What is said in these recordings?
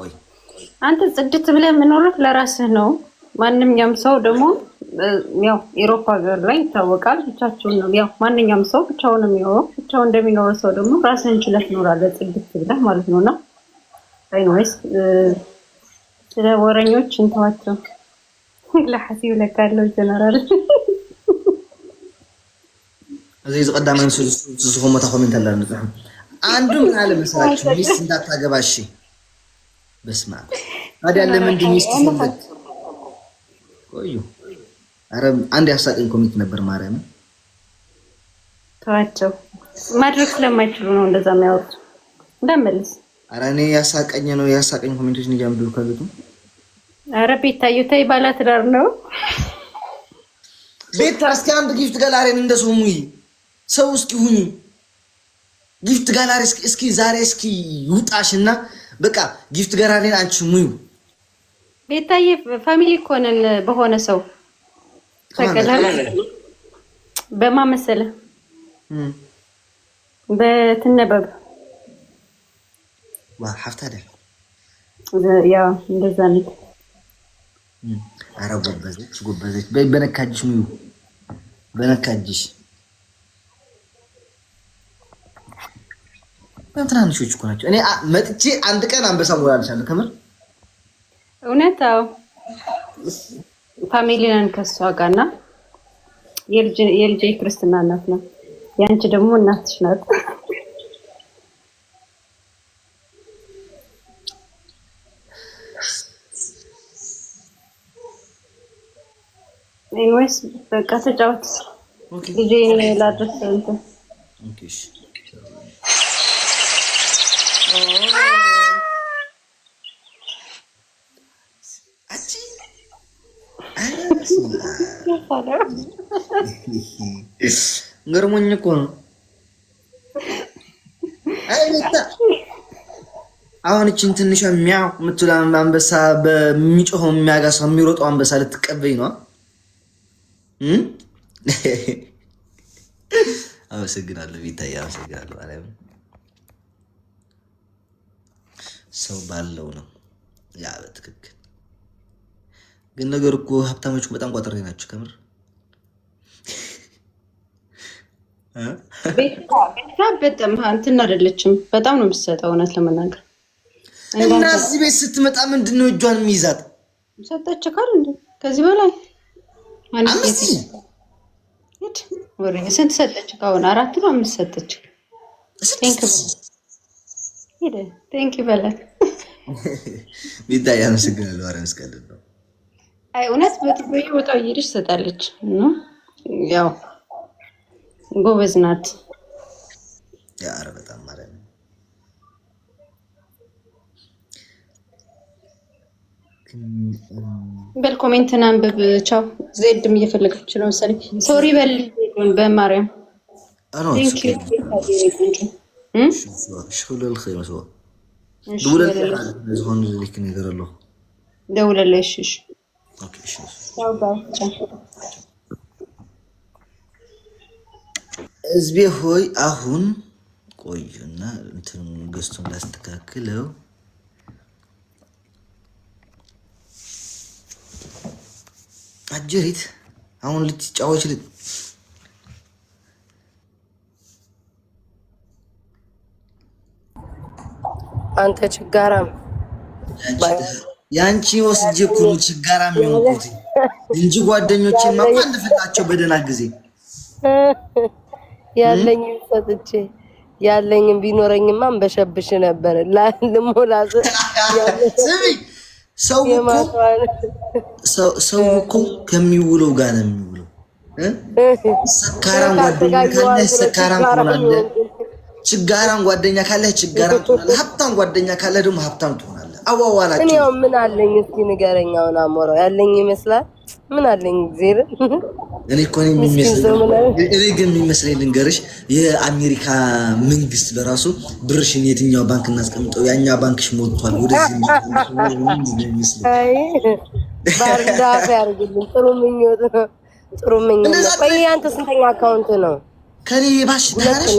ቆይ አንተ ጽድት ብለህ የምኖርህ ለራስህ ነው። ማንኛውም ሰው ደግሞ ያው ኢሮፓ ሀገር ላይ ይታወቃል ብቻቸውን ነው። ያው ማንኛውም ሰው ብቻውን የሚኖረው ብቻውን እንደሚኖረው ሰው ደግሞ ራስህን ችለህ ትኖራለህ ጽድት ብለህ ማለት ነውና አይኖርስ ስለ ወረኞች እንተዋቸው። ለሐሲብ ለካለው ጀነራል እዚህ ዝቀዳመን ዝኹም ኮሜንት አላን ጽሑፍ አንዱ ምን አለ መሰላችሁ ሚስት እንዳታገባሽ በስማ ታዲያ ለምንድን ሚስት ፈልግ ቆዩ አረ አንድ ያሳቀኝ ኮሜንት ነበር ማርያም ተዋቸው ማድረግ ስለማይችሉ ነው እንደዛ የሚያወሩት እንደምልስ አረ እኔ ያሳቀኝ ኮሜንቶች ነው ያምዱ ከልቱ አረ ቤታዩ ታይ ባለትዳር ነው ቤታ እስኪ አንድ ጊፍት ጋላሪን እንደሱሙይ ሰው እስኪ ሁኚ ጊፍት ጋላሪ እስኪ ዛሬ እስኪ ይውጣሽና በቃ ጊፍት ጋላሪን አንቺ ሙዩ ቤታዬ ፋሚሊ ኮነን በሆነ ሰው ተከላለ በማመሰለ በትነበብ ሐፍታ አይደል ያ እንደዛ ነው አረ ጎበዘች በነካጅሽ ሙዩ በነካጅሽ በትናንሾች እኮ ናቸው እኔ መጥቼ አንድ ቀን አንበሳ ሞራልሻለሁ ከምር እውነታው ፋሚሊን ከሷ ጋርና የልጄ ክርስትና እናት ነው ያንቺ ደግሞ እናትሽ ናት ኤኒዌይስ በቃ ተጫወት ኦኬ ልጄ ላድርስ እንትን ኦኬ እሺ ገርሞኝ እኮ ነው አይታ አሁን እቺን ትንሽ የሚያው ምትላ አንበሳ በሚጮኸው የሚያጋሳው የሚሮጠው አንበሳ ልትቀበይ ነው አመሰግናለሁ ቢታይ አመሰግናለሁ ማለት ሰው ባለው ነው ያ በትክክል ግን ነገር እኮ ሀብታሞች በጣም ቋጥሬ ናቸው ከምር ቤታ በጣም እንትን አይደለችም በጣም ነው የምትሰጠው እውነት ለመናገር እና እዚህ ቤት ስትመጣ ምንድነው እጇን የሚይዛት ሰጠች ካል እንዴ ከዚህ በላይ አምስት ወሬ ስንት ሰጠች ካሁን 4 ነው 5 ሰጠች ቴንክ ዩ በላት ቢታይ ያመሰግናለሁ አረ መስቀልድ ነው አይ እውነት በትቦይ ወጣው ይልሽ ሰጣለች ነው ያው ጎበዝ ናት ያ አረ በጣም ማለት ነው በል ኮሜንትን አንብብ ቻው ዜድም እየፈለገች ነው መሰለኝ ሶሪ በል በማርያም ቴንክ ዩ شغل الخير مسوا زهون ليك نقدر له دولة ليش اوكي شو ازبي هوي አሁን ቆዩና እንትን ገስቱን ላስተካክለው አጀሪት አሁን ልትጫወች አንተ ችጋራም ያንቺ ወስጄ እኮ ችጋራም የሚሆንኩት እንጂ ጓደኞቼ ማን እንደፈታቸው በደና ጊዜ ያለኝም ቢኖረኝማ አንበሸብሽ ነበር ለሞላዝ ሰው እኮ ከሚውለው ጋር ነው የሚውለው ሰካራም ጓደኛ ካለ ሰካራም ትሆናለህ ችጋራም ጓደኛ ካለ ችጋራም ትሆናለህ ሀብታም ጓደኛ ካለ ደግሞ ሀብታም ትሆናለህ አዋዋላችሁ እኔ ምን አለኝ እስኪ ንገረኛውና አሞራው ያለኝ ይመስላል ምን አለኝ ዜር እኔ እኮ ነኝ የሚመስለኝ ልንገርሽ የአሜሪካ መንግስት በራሱ ብርሽን የትኛው ባንክ እናስቀምጠው ያኛ ባንክሽ ሞልቷል ወደዚህ አይ ባርዳፍ ያርግልኝ ጥሩ ምኞት ነው ጥሩ ምኞት ነው ቆይ አንተ ስንተኛ አካውንት ነው ከኔ ባሽ ታረሽ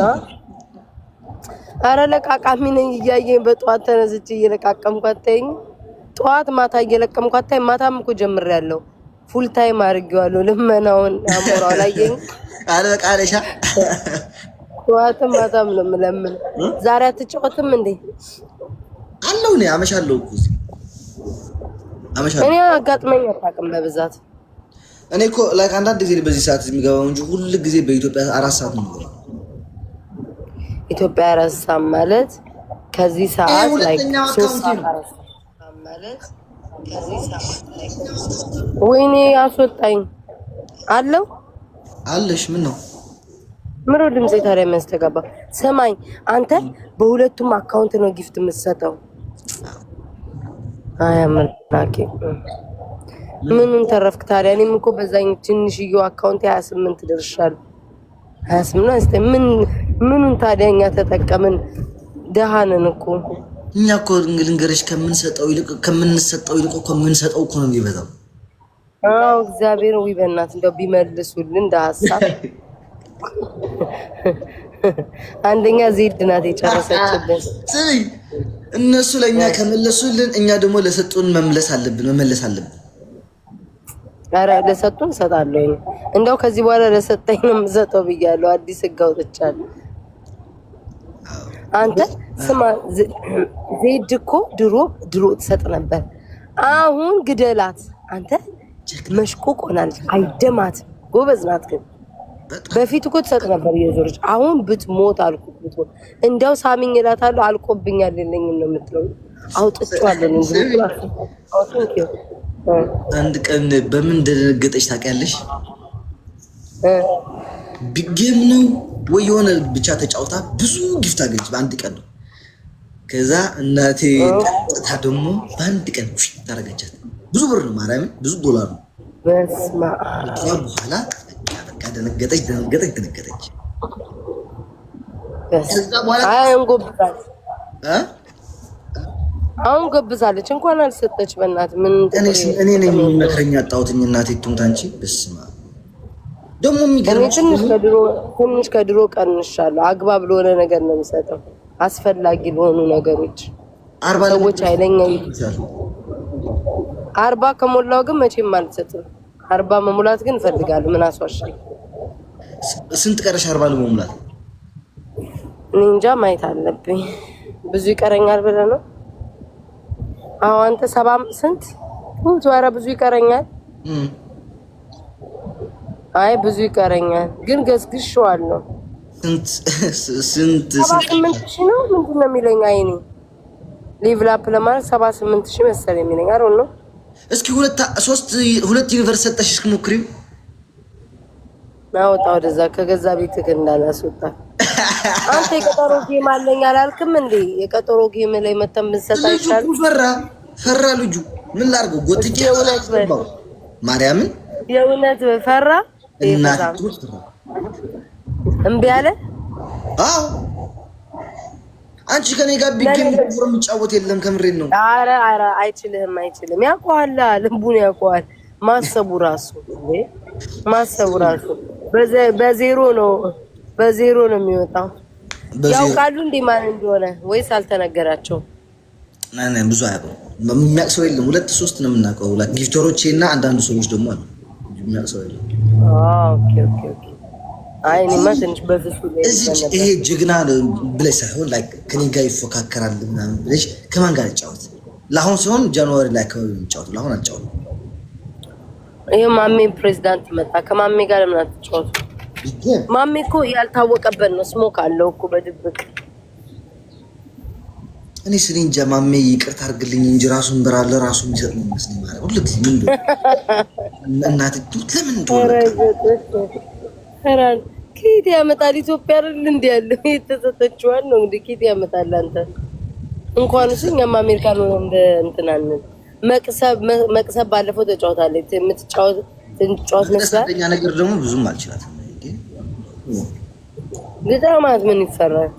አረ ለቃቃሚ ነኝ እያየኝ በጧት ተነስቼ እየለቃቀምኩ አታይኝ። ጧት ማታ እየለቀምኩ አታይኝ። ማታም እኮ ጀምሬያለሁ። ፉል ታይም አድርጌዋለሁ። ልመናውን አሞራው ላየኝ አለ ቃለሻ ጧትም ማታም ነው የምለምን። ዛሬ አትጫወትም እንዴ? አለው ነው አመሻለሁ እኮ አመሻለሁ። እኔ አጋጥመኝ አታውቅም በብዛት። እኔ እኮ ላይክ አንዳንድ ጊዜ በዚህ ሰዓት የሚገባው እንጂ ሁሉ ጊዜ በኢትዮጵያ 4 ሰዓት ነው የሚገባው። ኢትዮጵያ 4 ሰዓት ማለት ከዚህ ሰዓት ላይ 3 ሰዓት ማለት ከዚህ ሰዓት ላይ ወይኔ አስወጣኝ አለው አለሽ ምን ነው ምሮ ድምጼ ታዲያ የሚያስተጋባ ሰማኝ። አንተ በሁለቱም አካውንት ነው ጊፍት የምትሰጠው? አይ አምላኬ ምኑን ተረፍክ ታዲያ? እኔም እኮ በዛኝ ትንሽዬው አካውንት 28 ደርሻለሁ። 28 ነው። ምኑን ታዲያ እኛ ተጠቀምን? ደሃ ነን እኮ እኛ እኮ ልንገርሽ ከምንሰጠው ይልቅ እኮ የምንሰጠው እኮ ነው የሚበዛው። አዎ እግዚአብሔር ወይ በእናትህ እንደው ቢመልሱልን እንደ ሀሳብ አንደኛ ዜድ ናት የጨረሰችልን። ስሚ እነሱ ለኛ ከመለሱልን እኛ ደግሞ ለሰጡን መመለስ አለብን። አረ ለሰጡን ሰጣለሁ። እንደው ከዚህ በኋላ ለሰጠኝ ነው የምሰጠው ብያለሁ። አዲስ ህግ አውጥቻለሁ። አንተ ስማ ዜድ እኮ ድሮ ትሰጥ ነበር። አሁን ግደላት አንተ መሽቆቅ ሆናለች። አይደማትም። ጎበዝ ናት ግን በፊት እኮ ትሰጥ ነበር የዞርች። አሁን ብትሞት አልኩት ብትሞት እንደው ሳሚኝ እላታለሁ። አልቆብኛል የለኝም ነው የምትለው። አውጥቼዋለሁ እንዴ አንድ ቀን በምን እንደደነገጠች ታውቂያለሽ? ቢጌም ነው ወይ የሆነ ብቻ ተጫውታ ብዙ ጊፍት አገኘች በአንድ ቀን ነው። ከዛ እናቴ ቀጥታ ደግሞ በአንድ ቀን ታረገቻት። ብዙ ብር ነው ማርያምን፣ ብዙ ዶላር ነው። በስመ አብ በኋላ በቃ ደነገጠች። ከዛ በኋላ አሁን ጎብዛለች። እንኳን አልሰጠች በእናትህ ምን እኔ ነኝ መከረኛ አጣሁትኝ። እናቴ ትሙት አንቺ በስመ አብ ደግሞ የሚገርምሽ ትንሽ ከድሮ ቀንሻለሁ። አግባብ ለሆነ ነገር ነው የምሰጠው፣ አስፈላጊ ለሆኑ ነገሮች። ሰዎች ኃይለኛ ይይዛሉ። 40 ከሞላው ግን መቼም አልሰጥም። 40 መሙላት ግን እፈልጋለሁ። ምን አስዋሻኝ? ስንት ቀረሽ 40 ለመሙላት? እኔ እንጃ ማየት አለብኝ። ብዙ ይቀረኛል ብለህ ነው? አዎ አንተ 70 ስንት? ኧረ ብዙ ይቀረኛል። አይ ብዙ ይቀረኛል ግን ገዝግሼዋለሁ። ስንት 78,000 ነው ምንድን ነው የሚለኝ? አይኔ ሌቭል አፕ ለማለት 78,000 መሰለኝ የሚለኝ። አሮ ነው። እስኪ ሁለት ዩኒቨርስ ሰጠሽ እስኪ ሞክሪው። ናውጣ ወደዛ ከገዛ ቤትህ እንዳላስወጣ። አንተ የቀጠሮ ጌም አለኝ አላልክም እንዴ? የቀጠሮ ጌም ላይ መተን ብንሰጣ ይሻል። ፈራ ልጁ ምን ላድርገው? ጎትቼ ማርያምን የእውነት ፈራ። እምቢ አለ። አዎ አንቺ ከኔ ጋር ቢገኝ የሚጫወት የለም። ከምሬን ነው። ኧረ አይችልም። ያውቀዋል፣ ልቡን ያውቀዋል። ማሰቡ ራሱ በዜሮ ነው የሚወጣው። ያውቃሉ እንዴ ማን እንደሆነ ወይስ አልተነገራቸውም? ብዙ አያውቅም። የሚያውቅ ሰው የለም። 2-3 ነው የምናውቀው። ጊፍተሮቼ እና አንዳንድ ሰዎች ደግሞ አሉ። የሚያውቅ ሰው የለም። ኦኬ። አይ እኔማ ትንሽ በፍሱ ይሄ ጀግና ብለሽ ሳይሆን ከኔ ጋር ይፎካከራል ምናምን ብለሽ ከማን ጋር ይጫወት? ለአሁን ሲሆን ጃንዋሪ ላይ አካባቢ የሚጫወቱ ለአሁን አልጫወቱ። ይሄ ማሜ ፕሬዝዳንት መጣ። ከማሜ ጋር ለምን አትጫወቱ? ማሜ እኮ ያልታወቀበት ነው። ስሞክ አለው እኮ በድብቅ። እኔ ስለ እንጃ ማሜ ይቅርታ አድርግልኝ እንጂ ራሱን በራለ ራሱ የሚሰጥ ነው መስለኝ ማለት ሁሉ ጊዜ ምን እናት ለምን እንደሆነ ኬት ያመጣል? ኢትዮጵያ አይደል እንዴ ያለው የተሰጠችዋን ነው እንዴ ኬት ያመጣል? አንተ እንኳን እሱ እኛም አሜሪካ ነው እንደ እንትናንን መቅሰብ ባለፈው ተጫውታለች። የምትጫወት መስላት ለኛ ነገር ደግሞ ብዙም አልችላትም። ግዛማት ምን ይፈራል?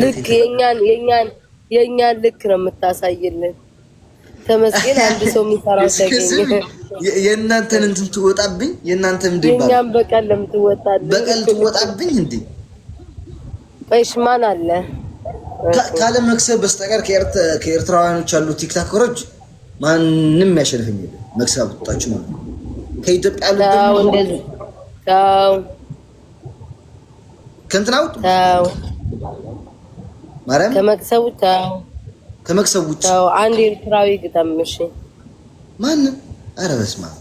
ልክ የኛን ልክ ነው የምታሳይልን። ተመስገን አንድ ሰው የሚሰራው ተገኘ። የእናንተን እንትን ትወጣብኝ የእናንተ ምንድን ይባላል? የኛን በቀል ለምትወጣልኝ በቀል ትወጣብኝ እንዴ? እሺ ማን አለ ካለ መክሰብ በስተቀር ከኤርትራውያኖች ያሉ ቲክቶከሮች ማንም ያሸንፈኝ የለም። መክሰብ አጣችሁ ማለት ነው። ከኢትዮጵያ ያሉ ታው እንደዚህ ታው ከእንትናው ታው ማርያም ከመክሰቡ ታው አንድ ኤርትራዊ ግጠም። እሺ ማን? ኧረ በስመ አብ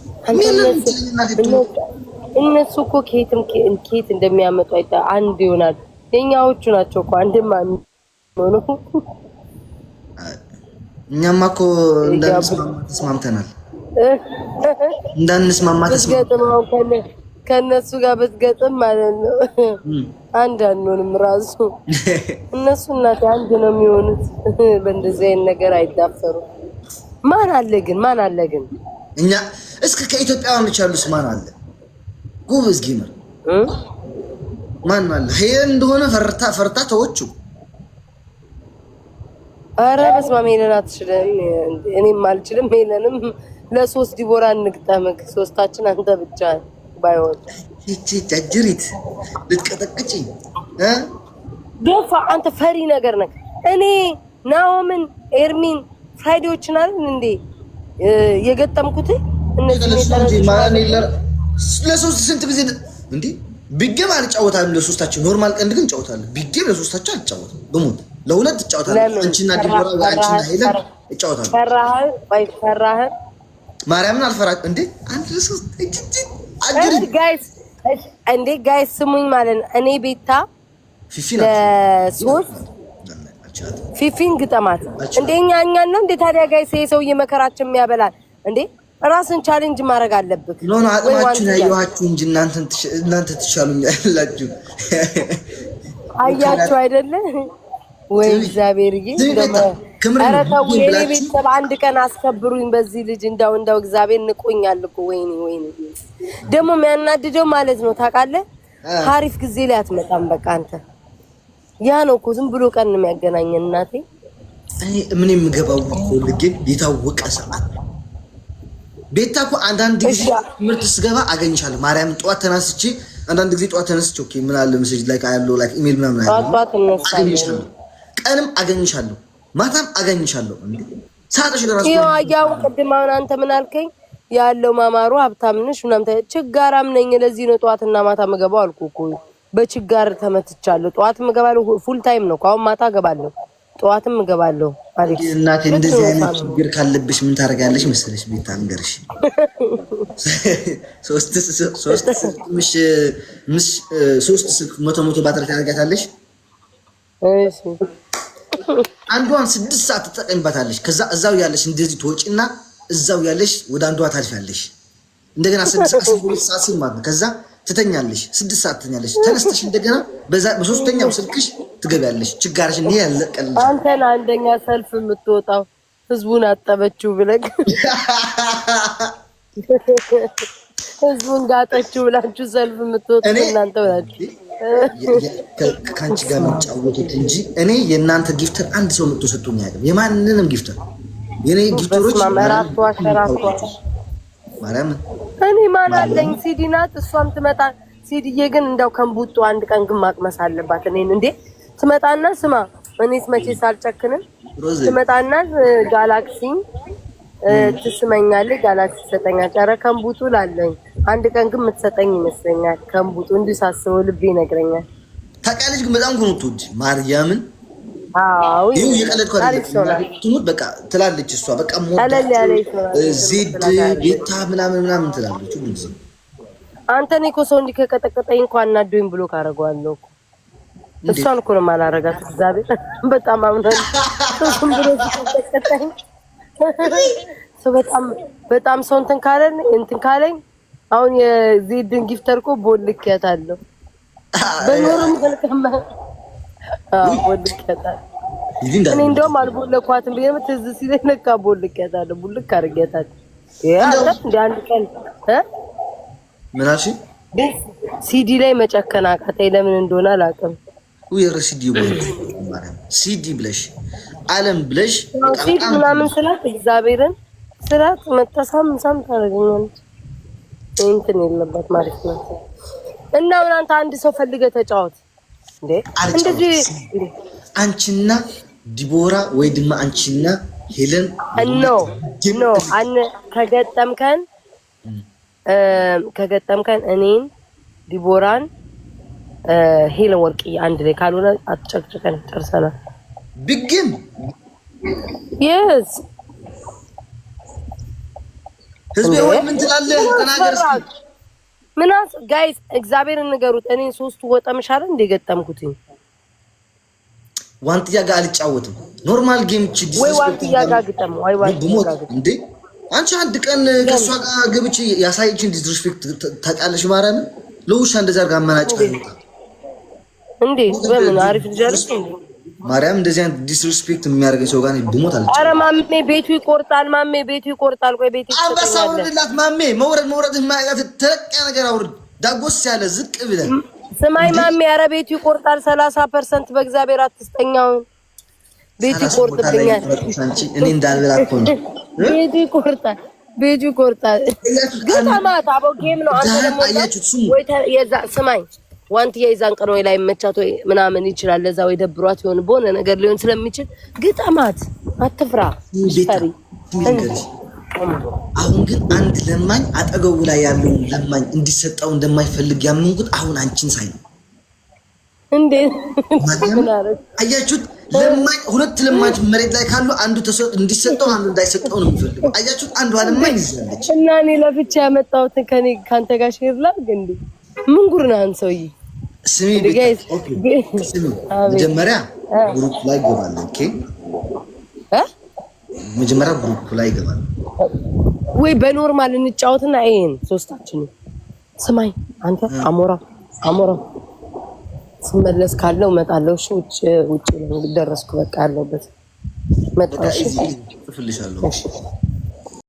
እነሱ እኮ ከየት እንደሚያመጡ አንድ ይሆናል። የኛዎቹ ናቸው እኮ አንድማ ነው። እኛማ እኮ ተስማምተናል። እንዳንስማማ ተስማምተናል። ከነሱ ጋር ብትገጥም ማለት ነው አንድ አንሆንም ራሱ። እነሱ እናት አንድ ነው የሚሆኑት። በእንደዚህ አይነት ነገር አይዳፈሩም። ማን አለ ግን እኛ እስከ ከኢትዮጵያውያን ያሉስ ማን አለ? ጎበዝ ጌመር ማን አለ? ሄለን እንደሆነ ፈርታ ተወቹ። ኧረ በስመ አብ ሄለን አትችልም። እኔም አልችልም። ሄለንም ለሶስት ዲቦራ እንግጠምክ። ሶስታችን አንተ ብቻ ባይሆን እቺ ጃጅሪት ልትቀጠቅጪኝ ደፋ። አንተ ፈሪ ነገር ነህ። እኔ ናኦምን ኤርሚን ፍራይዴዎችን አይደል እንዴ የገጠምኩት? እነዚህ ለሶስት ስንት ጊዜ እንዴ ቢገም አልጫወታለሁ። ለሶስታችን ኖርማል ቀንድ ግን ጫወታለሁ። ቢገም ለሶስታችን አልጫወታለሁ። በሞት ለሁለት እጫወታለሁ። አንቺና ዲቦራ አንቺና ሄለን እጫወታለሁ። ፈራህ ማርያምን አልፈራም እንዴ አንድ ለሶስት ጋይስ ስሙኝ ማለት ነው። እኔ ቤታ ለሶስት ፊፊን ግጠማት እንዴ እኛ ነው እንዴ ታዲያ ጋይስ ይሄ ሰውዬ መከራችን የሚያበላል እንዴ? ራስን ቻሌንጅ ማድረግ አለብክ። ኖ አጥማችሁ ያያችሁ እንጂ እናንተ ትሻሉኛላችሁ። አያችሁ አይደለ ወይ? እግዚአብሔርዬ ኧረ ተው የኔ ቤተሰብ አንድ ቀን አስከብሩኝ በዚህ ልጅ። እንዳው እግዚአብሔር ንቆኛል እኮ ወይኔ ደግሞ የሚያናድደው ማለት ነው ታውቃለህ፣ ሀሪፍ ጊዜ ላይ አትመጣም። በቃ አንተ ያ ነው እኮ ዝም ብሎ ቀን የሚያገናኘን። እናቴ እኔ ምን የምገባው እኮ ልጅ የታወቀ ሰዓት ቤታ እኮ አንዳንድ ጊዜ ምርት ስገባ አገኝሻለሁ። ማርያም ጠዋት ተነስቼ አንዳንድ ጊዜ ጠዋት ተነስቼ ኦኬ ምን አለ ሜሴጅ ላይ ካለው ላይ ኢሜል ምናምን አገኝሻለሁ። ቀንም አገኝሻለሁ፣ ማታም አገኝሻለሁ። እንዴ ሳጥሽ ለራሱ ያው ቅድም አሁን አንተ ምን አልከኝ? ያለው ማማሩ ሀብታም ነሽ ምናምን ችጋራም ነኝ። ለዚህ ነው ጠዋትና ማታ መገባው አልኩ እኮ። በችጋር ተመትቻለሁ። ጠዋት መገባለሁ፣ ፉል ታይም ነው። አሁን ማታ ገባለሁ፣ ጠዋትም እገባለሁ። አሪፍ እናቴ። እንደዚህ አይነት ችግር ካለብሽ ምን ታደርጋለሽ መሰለሽ? ቤታ አንገርሽ ሶስት ስልክ መቶ ባትሪ ታደርጋታለሽ። እሺ አንዷን 6 ሰዓት ትጠቀምባታለሽ። ከዛ እዛው ያለሽ እንደዚህ ትወጪና እዛው ያለሽ ወደ አንዷ ታልፋለሽ። እንደገና 6 ሰዓት ሲል ማለት ነው። ከዛ ትተኛለሽ፣ 6 ሰዓት ትተኛለሽ። ተነስተሽ እንደገና በሶስተኛው ስልክሽ ትገቢያለሽ። ችጋርሽን ይሄ ያለቀልሽ። አንተን አንደኛ ሰልፍ የምትወጣው ህዝቡን አጠበችው ብለህ ህዝቡን ጋጠችው ብላችሁ ሰልፍ የምትወጡት እናንተ ናችሁ። ከአንቺ ጋር የምጫወቱት እንጂ እኔ የእናንተ ጊፍተር አንድ ሰው መጥቶ ሰጥቶኝ አያውቅም። የማንንም ጊፍተር የኔ ጊፍተሮች ማርያም እኔ ማን አለኝ? ሲዲ ናት፣ እሷም ትመጣ። ሲዲዬ ግን እንዳው ከንቡጡ አንድ ቀን ግን ማቅመስ አለባት። እኔን እንዴ ትመጣና ስማ፣ እኔስ መቼ ሳልጨክንም ትመጣና ጋላክሲ ትስመኛለች፣ ጋላክሲ ትሰጠኛለች። ኧረ ከንቡጡ ላለኝ አንድ ቀን ግን የምትሰጠኝ ይመስለኛል። ከንቡጡ እንዲሁ ሳስበው ልቤ ይነግረኛል። ታውቂያለሽ ግን በጣም ነው ትውድ ማርያምን። አዎ ይሄው የቀለድኩ አይደለም። ትሙት በቃ ትላለች እሷ በቃ ዜድ ቤታ ምናምን ትላለች ሁሉ ጊዜ። አንተ እኔ እኮ ሰው እንዲህ ከቀጠቀጠኝ እንኳን እናዶኝ ብሎ ካረጋለሁ እኮ እሷን እኮ ነው የማላረጋት። እግዚአብሔር በጣም አምናለሁ። እሱም ብሎ ሲቀጠቀጠኝ ሰው በጣም ሰው እንትን ካለኝ አሁን የዜድን ጊፍተር እኮ ቦልኬያታለሁ። በኖርም ከልከማ ቦልኬያታለሁ። እኔ እንደውም አልቦለኳትም ብዬ ትዝ ሲለኝ ለካ ቦልኬያታለሁ። ቡልክ አድርጌያታለሁ። እንደ አንድ ቀን ምን አልሽ? ሲዲ ላይ መጨከን አቃተኝ። ለምን እንደሆነ አላውቅም። ሲዲ ሲዲ ብለሽ አለም ብለሽ ሲዲ ምናምን ስላት እግዚአብሔርን ስላት መተሳም ታደርገኛለች። እንትን የለባት ማለት ነው። እና አንተ አንድ ሰው ፈልገህ ተጫወት። እንደዚህ አንቺና ዲቦራ ወይ ድማ አንቺና ሄለን ኖ ከገጠምከን እኔን ዲቦራን ሄለን ወርቅዬ አንድ ላይ ካልሆነ አትጨቅጭቀን ጨርሰናል። ቢግም yes ህዝቤ ወይ ምን ትላለህ? ተናገር እስኪ። ምናስ ጋይስ እግዚአብሔርን ንገሩት። እኔን ሶስቱ ወጠምሻል እንደ ገጠምኩትኝ ዋንትያ ጋር አልጫወትም። ኖርማል ጌም ችግር ወይ ዋንትያ ጋር ገጠም ወይ ዋንትያ ጋር እንዴ አንቺ አንድ ቀን ከሷ ጋር ገብቼ ያሳይችን ዲስሪስፔክት ታውቃለሽ። ማርያም ለውሻ እንደዛ አድርጋ አመናጭ እንዴ በምን አሪፍ ልጅ አይደል እንዴ? ማርያም እንደዚህ አይነት ዲስሪስፔክት የሚያደርገው ሰው ጋር ብሞት አልቻለም። አረ ማሜ ቤቱ ይቆርጣል። ማሜ ቤቱ ይቆርጣል። ቆይ ቤቱ ይቆርጣል። አንበሳ ወርድላት ማሜ መውረድ የማያውቃት ተረቅ ነገር አውርድ። ዳጎስ ያለ ዝቅ ብለህ ስማይ ማሜ አረ ቤቱ ይቆርጣል። 30% በእግዚአብሔር አትስጠኛው። ቤቱ ይቆርጥብኛል። እኔ እንዳልበላት እኮ ነው። ቤቱ ይቆርጣል። ግጣማት አቦ ጌም ነው። አንተ ደግሞ ወይ የዛ ስማይ ዋንትያ ይዛን ቀን ወይ ላይ መቻቶ ምናምን ይችላል። ለዛ ወይ ደብሯት ይሆን በሆነ ነገር ሊሆን ስለሚችል ግጣማት አትፍራ። አሁን ግን አንድ ለማኝ አጠገቡ ላይ ያለው ለማኝ እንዲሰጣው እንደማይፈልግ ያመንኩት አሁን አንቺን ሳይ ነው። እንዴ አያችሁት? ለማኝ ሁለት ለማኝ መሬት ላይ ካሉ አንዱ ተሰጥ እንዲሰጣው አንዱ እንዳይሰጣው ነው የሚፈልገው። አያችሁት? አንዱ ለማኝ ይዘለች እና እኔ ለፍቻ ያመጣሁት ከኔ ካንተ ጋር ሼር ላድርግ እንዴ? ምን ጉር ነው አንተ ሰውዬ? ስሚ መጀመሪያ ግሩፕ ላይ ገባለን። ኦኬ መጀመሪያ ግሩፕ ላይ ገባለን ወይ በኖርማል እንጫወትና አይን ሶስታችን ስማኝ አንተ አሞራ ስመለስ ካለው መጣለው። እሺ ውጭ ደረስኩ። በቃ ያለበት መጣሽ ጽፍልሻለሁ።